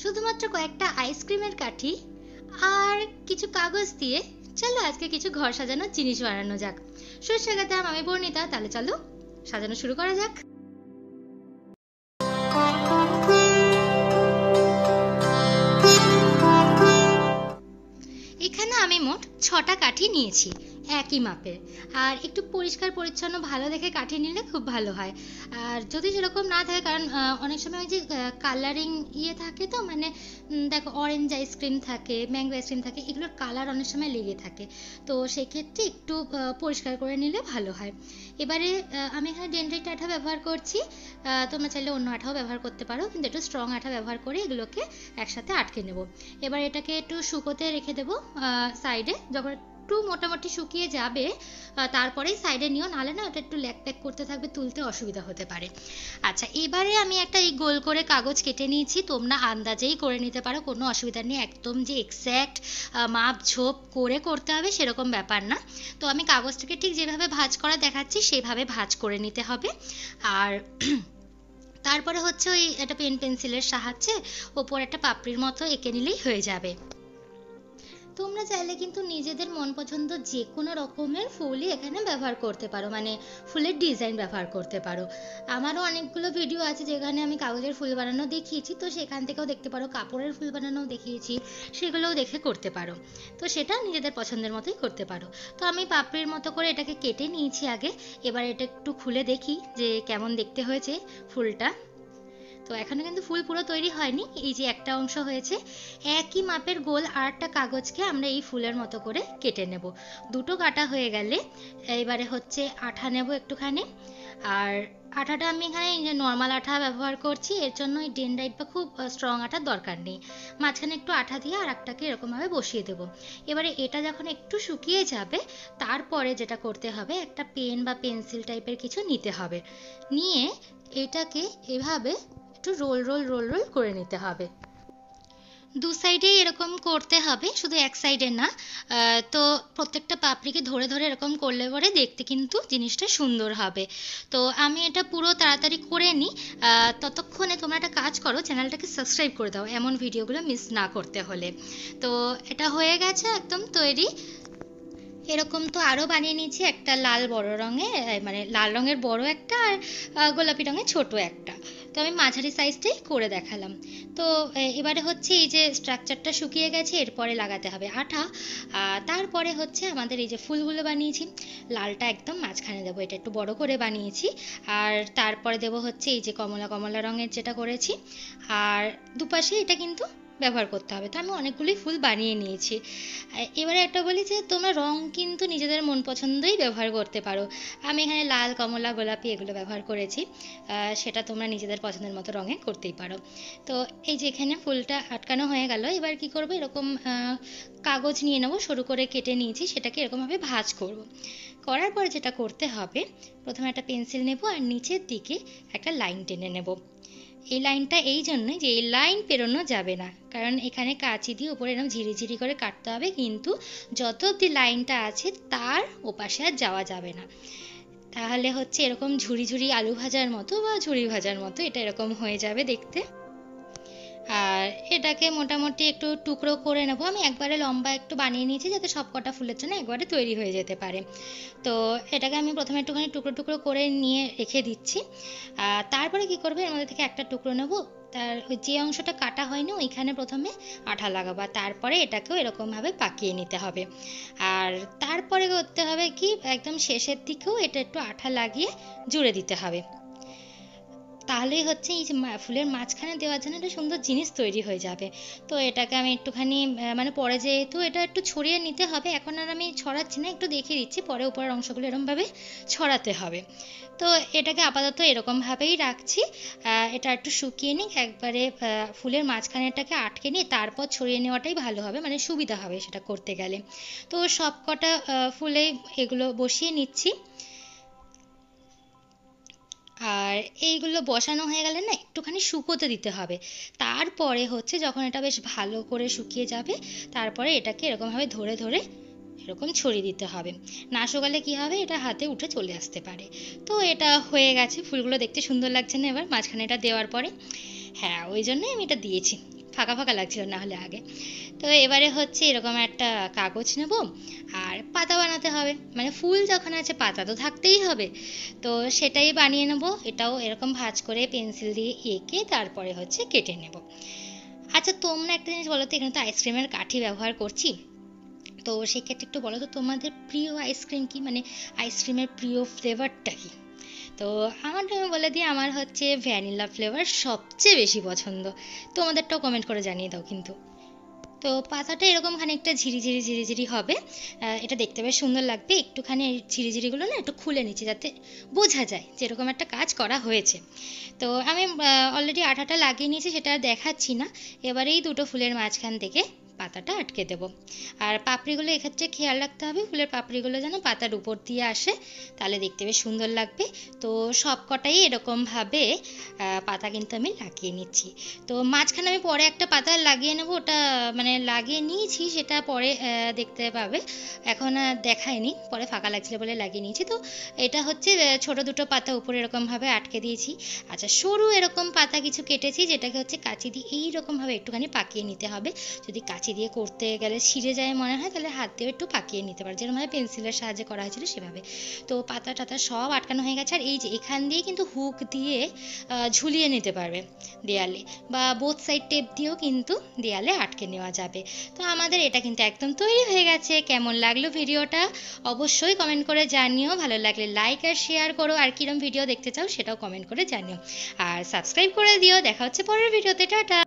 শুধুমাত্র কয়েকটা আইসক্রিমের কাঠি আর কিছু কাগজ দিয়ে চলো আজকে কিছু ঘর সাজানোর জিনিস বানানো যাক। সুস্বাগতম, আমি বর্ণিতা। তাহলে চলো সাজানো শুরু করা যাক। এখানে আমি মোট 6টা কাঠি নিয়েছি একই মাপের। আর একটু পরিষ্কার পরিচ্ছন্ন ভালো দেখে কাঠি নিলে খুব ভালো হয়। আর যদি সেরকম না থাকে, কারণ অনেক সময় ওই যে কালারিং থাকে, তো মানে দেখো অরেঞ্জ আইসক্রিম থাকে, ম্যাঙ্গো আইসক্রিম থাকে, এগুলোর কালার অনেক সময় লেগে থাকে। তো সেক্ষেত্রে একটু পরিষ্কার করে নিলে ভালো হয়। এবারে আমি এখানে ডেনড্রাইট আঠা ব্যবহার করছি। তোমরা চাইলে অন্য আঠাও ব্যবহার করতে পারো, কিন্তু একটু স্ট্রং আঠা ব্যবহার করে এগুলোকে একসাথে আটকে নেব। এবার এটাকে একটু শুকোতে রেখে দেবো সাইডে। যখন একটু মোটামুটি শুকিয়ে যাবে তারপরেই সাইডে নিও, নাহলে না ওটা একটু ল্যাক প্যাক করতে থাকবে, তুলতে অসুবিধা হতে পারে। আচ্ছা, এবারে আমি একটা এই গোল করে কাগজ কেটে নিয়েছি। তোমরা আন্দাজেই করে নিতে পারো, কোনো অসুবিধা নেই। একদম যে এক্স্যাক্ট মাপ ঝোপ করে করতে হবে সেরকম ব্যাপার না। তো আমি কাগজটাকে ঠিক যেভাবে ভাঁজ করা দেখাচ্ছি সেভাবে ভাঁজ করে নিতে হবে। আর তারপরে হচ্ছে ওই একটা পেন্সিলের সাহায্যে ওপর একটা পাপড়ির মতো এঁকে নিলেই হয়ে যাবে। তোমরা চাইলে কিন্তু নিজেদের মন পছন্দ যে কোনো রকমের ফুলই এখানে ব্যবহার করতে পারো, মানে ফুলের ডিজাইন ব্যবহার করতে পারো। আমারও অনেকগুলো ভিডিও আছে যেখানে আমি কাগজের ফুল বানানো দেখিয়েছি, তো সেখান থেকেও দেখতে পারো। কাপড়ের ফুল বানানোও দেখিয়েছি, সেগুলোও দেখে করতে পারো। তো সেটা নিজেদের পছন্দের মতোই করতে পারো। তো আমি পাপড়ির মতো করে এটাকে কেটে নিয়েছি আগে। এবার এটা একটু খুলে দেখি যে কেমন দেখতে হয়েছে ফুলটা। তো এখনো কিন্তু ফুল পুরো তৈরি হয়নি, এই যে একটা অংশ হয়েছে। একই মাপের গোল আর একটা কাগজকে আমরা এই ফুলের মতো করে কেটে নেব। দুটো কাটা হয়ে গেলে এবারে হচ্ছে আঠা নেব একটুখানি। আর আঠাটা আমি এখানে নর্মাল আঠা ব্যবহার করছি, এর জন্য এই ডেনড্রাইট বা খুব স্ট্রং আঠার দরকার নেই। মাঝখানে একটু আঠা দিয়ে আর একটাকে এরকমভাবে বসিয়ে দেব। এবারে এটা যখন একটু শুকিয়ে যাবে তারপরে যেটা করতে হবে, একটা পেন বা পেন্সিল টাইপের কিছু নিতে হবে। নিয়ে এটাকে এভাবে একটু রোল রোল রোল রোল করে নিতে হবে। দু সাইডেই এরকম করতে হবে, শুধু এক সাইডে না। তো প্রত্যেকটা পাপড়িকে ধরে ধরে এরকম করলে পরে দেখতে কিন্তু জিনিসটা সুন্দর হবে। তো আমি এটা পুরো তাড়াতাড়ি করে নিই। ততক্ষণে তোমরা একটা কাজ করো, চ্যানেলটাকে সাবস্ক্রাইব করে দাও এমন ভিডিওগুলো মিস না করতে হলে। তো এটা হয়ে গেছে একদম তৈরি। এরকম তো আরও বানিয়ে নিয়েছি, একটা লাল বড় রঙের, মানে লাল রঙের বড় একটা, আর গোলাপি রঙের ছোট একটা। তো আমি মাঝারি সাইজটাই করে দেখালাম। তো এবারে হচ্ছে এই যে স্ট্রাকচারটা শুকিয়ে গেছে, এরপরে লাগাতে হবে আঠা। তারপরে হচ্ছে আমাদের এই যে ফুলগুলো বানিয়েছি, লালটা একদম মাঝখানে দেবো, এটা একটু বড় করে বানিয়েছি। আর তারপরে দেবো হচ্ছে এই যে কমলা কমলা রঙের যেটা করেছি। আর দুপাশে এটা কিন্তু ব্যবহার করতে হবে। তো আমি অনেকগুলোই ফুল বানিয়ে নিয়েছি। এবারে একটা বলি যে তোমরা রং কিন্তু নিজেদের মন পছন্দই ব্যবহার করতে পারো। আমি এখানে লাল, কমলা, গোলাপি এগুলো ব্যবহার করেছি। সেটা তোমরা নিজেদের পছন্দের মতো রঙে করতেই পারো। তো এই যে এখানে ফুলটা আটকানো হয়ে গেল। এবার কি করব, এরকম কাগজ নিয়ে নেবো, সরু করে কেটে নিয়েছি, সেটাকে এরকমভাবে ভাঁজ করব। করার পরে যেটা করতে হবে, প্রথমে একটা পেন্সিল নেব আর নিচের দিকে একটা লাইন টেনে নেব। এই লাইনটা এই জন্যই যে এই লাইন পেরোনো যাবে না, কারণ এখানে কাঁচি দিয়ে উপরে এরকম ঝিরিঝিরি করে কাটতে হবে, কিন্তু যত অবধি লাইনটা আছে তার ওপাশে আর যাওয়া যাবে না। তাহলে হচ্ছে এরকম ঝুরি ঝুরি আলু ভাজার মতো বা ঝুরি ভাজার মতো এটা এরকম হয়ে যাবে দেখতে। আর এটাকে মোটামুটি একটু টুকরো করে নেব। আমি একবারে লম্বা একটু বানিয়ে নিয়েছি যাতে সব কটা ফুলের জন্য একবারে তৈরি হয়ে যেতে পারে। তো এটাকে আমি প্রথমে একটুখানি টুকরো টুকরো করে নিয়ে রেখে দিচ্ছি। তারপরে কি করবে, এর মধ্যে থেকে একটা টুকরো নেব, তার ওই যে অংশটা কাটা হয়নি ওইখানে প্রথমে আঠা লাগাবো, তারপরে এটাকেও এরকমভাবে পাকিয়ে নিতে হবে। আর তারপরে করতে হবে কি, একদম শেষের দিকেও এটা একটু আঠা লাগিয়ে জুড়ে দিতে হবে। তাহলেই হচ্ছে এই যে ফুলের মাঝখানে দেওয়ার জন্য একটা সুন্দর জিনিস তৈরি হয়ে যাবে। তো এটাকে আমি একটুখানি মানে পরে যেহেতু এটা একটু ছড়িয়ে নিতে হবে, এখন আর আমি ছড়াচ্ছি না, একটু দেখিয়ে দিচ্ছি, পরে উপরের অংশগুলো এরকমভাবে ছড়াতে হবে। তো এটাকে আপাতত এরকমভাবেই রাখছি। এটা একটু শুকিয়ে নিই একবারে, ফুলের মাঝখানেটাকে আটকে নিয়ে তারপর ছড়িয়ে নেওয়াটাই ভালো হবে, মানে সুবিধা হবে সেটা করতে গেলে। তো সব কটা ফুলে এগুলো বসিয়ে নিচ্ছি। আর এইগুলো বসানো হয়ে গেলে না একটুখানি শুকোতে দিতে হবে। তারপরে হচ্ছে যখন এটা বেশ ভালো করে শুকিয়ে যাবে, তারপরে এটাকে এরকমভাবে ধরে ধরে এরকম ছড়িয়ে দিতে হবে। না শুকালে কি হবে, এটা হাতে উঠে চলে আসতে পারে। তো এটা হয়ে গেছে, ফুলগুলো দেখতে সুন্দর লাগছে না এবার মাঝখানে এটা দেওয়ার পরে? হ্যাঁ, ওই জন্যই আমি এটা দিয়েছি। ফাঁকা ফাঁকা লাগছিল না হলে আগে। তো এবারে হচ্ছে এরকম একটা কাগজ নেব, আর পাতা বানাতে হবে, মানে ফুল যখন আছে পাতা তো থাকতেই হবে। তো সেটাই বানিয়ে নেব, এটাও এরকম ভাঁজ করে পেন্সিল দিয়ে এঁকে তারপরে হচ্ছে কেটে নেব। আচ্ছা তোমরা একটা জিনিস বলো তো, এখানে তো আইসক্রিমের কাঠি ব্যবহার করছি, তো সেক্ষেত্রে একটু বলো তো তোমাদের প্রিয় আইসক্রিম কি, মানে আইসক্রিমের প্রিয় ফ্লেভারটা কি? তো আমারটা আমি বলে দিই, আমার হচ্ছে ভ্যানিলা ফ্লেভার সবচেয়ে বেশি পছন্দ। তোমাদেরটাও কমেন্ট করে জানিয়ে দাও কিন্তু। তো পাতাটা এরকম খানিকটা ঝিরিঝিরি ঝিরিঝিরি হবে, এটা দেখতে বেশ সুন্দর লাগবে। একটুখানি এই ঝিরিঝিরিগুলো না একটু খুলে নিচ্ছি যাতে বোঝা যায় যে এরকম একটা কাজ করা হয়েছে। তো আমি অলরেডি আঠাটা লাগিয়ে নিয়েছি, সেটা আর দেখাচ্ছি না। এবারে এই দুটো ফুলের মাঝখান থেকে পাতাটা আটকে দেব। আর পাপড়িগুলো এক্ষেত্রে খেয়াল রাখতে হবে, ফুলের পাপড়িগুলো যেন পাতার উপর দিয়ে আসে, তাহলে দেখতে বেশ সুন্দর লাগবে। তো সব কটাই এরকমভাবে পাতা কিন্তু আমি লাগিয়ে নিচ্ছি। তো মাঝখানে আমি পরে একটা পাতা লাগিয়ে নেব, ওটা মানে লাগিয়ে নিয়েছি, সেটা পরে দেখতে পাবে, এখন আর দেখায়নি, পরে ফাঁকা লাগছিল বলে লাগিয়ে নিয়েছি। তো এটা হচ্ছে ছোট দুটো পাতা উপরে এরকমভাবে আটকে দিয়েছি। আচ্ছা সরু এরকম পাতা কিছু কেটেছি, যেটাকে হচ্ছে কাঁচি দিয়ে এইরকমভাবে একটুখানি পাকিয়ে নিতে হবে। যদি কাঁচি দিয়ে করতে গেলে ছিঁড়ে যায় মনে হয়, তাহলে হাত দিয়ে একটু পাকিয়ে নিতে পারে, যেরকমভাবে পেন্সিলের সাহায্যে করা হয়েছিল সেভাবে। তো পাতা টাতা সব আটকানো হয়ে গেছে। আর এই যে এখান দিয়ে কিন্তু হুক দিয়ে ঝুলিয়ে নিতে পারবে দেয়ালে, বা বোথ সাইড টেপ দিয়েও কিন্তু দেয়ালে আটকে নেওয়া যাবে। তো আমাদের এটা কিন্তু একদম তৈরি হয়ে গেছে। কেমন লাগলো ভিডিওটা অবশ্যই কমেন্ট করে জানিও, ভালো লাগলে লাইক আর শেয়ার করো, আর কিরম ভিডিও দেখতে চাও সেটাও কমেন্ট করে জানিও, আর সাবস্ক্রাইব করে দিও। দেখা হচ্ছে পরের ভিডিওতে, টাটা।